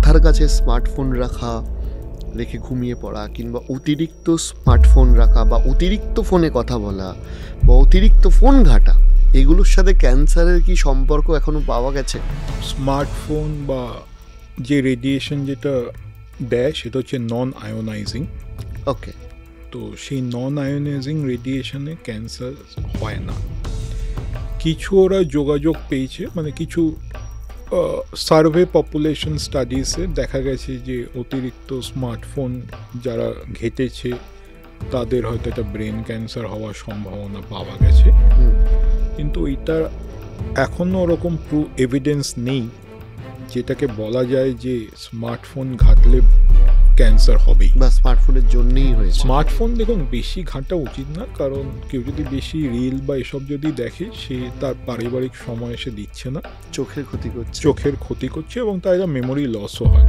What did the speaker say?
মাথার কাছে স্মার্টফোন রেখে ঘুমিয়ে পড়া, কিংবা অতিরিক্ত স্মার্টফোন রাখা, বা অতিরিক্ত ফোনে কথা বলা, বা অতিরিক্ত ফোন ঘাঁটা, এগুলোর সাথে ক্যান্সারের কি সম্পর্ক এখনো পাওয়া গেছে? স্মার্টফোন বা যে রেডিয়েশন যেটা দেয় সেটা হচ্ছে নন আয়োনাইজিং। ওকে। তো সেই নন আয়োনাইজিং রেডিয়েশনে ক্যান্সার হয় না। কিছু ওরা যোগাযোগ পেয়েছে, মানে কিছু সার্ভে পপুলেশন স্টাডিজে দেখা গেছে যে অতিরিক্ত স্মার্টফোন যারা ঘেটেছে তাদের হয়তো একটা ব্রেন ক্যান্সার হওয়ার সম্ভাবনা পাওয়া গেছে, কিন্তু এটা এখনও ওরকম এভিডেন্স নেই যেটাকে বলা যায় যে স্মার্টফোন ঘাটলে ক্যান্সার হবেই বা স্মার্টফোনের জন্যই হয়েছে। স্মার্টফোন দেখুন বেশি ঘাঁটা উচিত না, কারণ কেউ যদি বেশি রিল বা এসব যদি দেখে সে তার পারিবারিক সময় সে দিচ্ছে না, চোখের ক্ষতি করছে। চোখের ক্ষতি করছে এবং তার মেমোরি লসও হয়।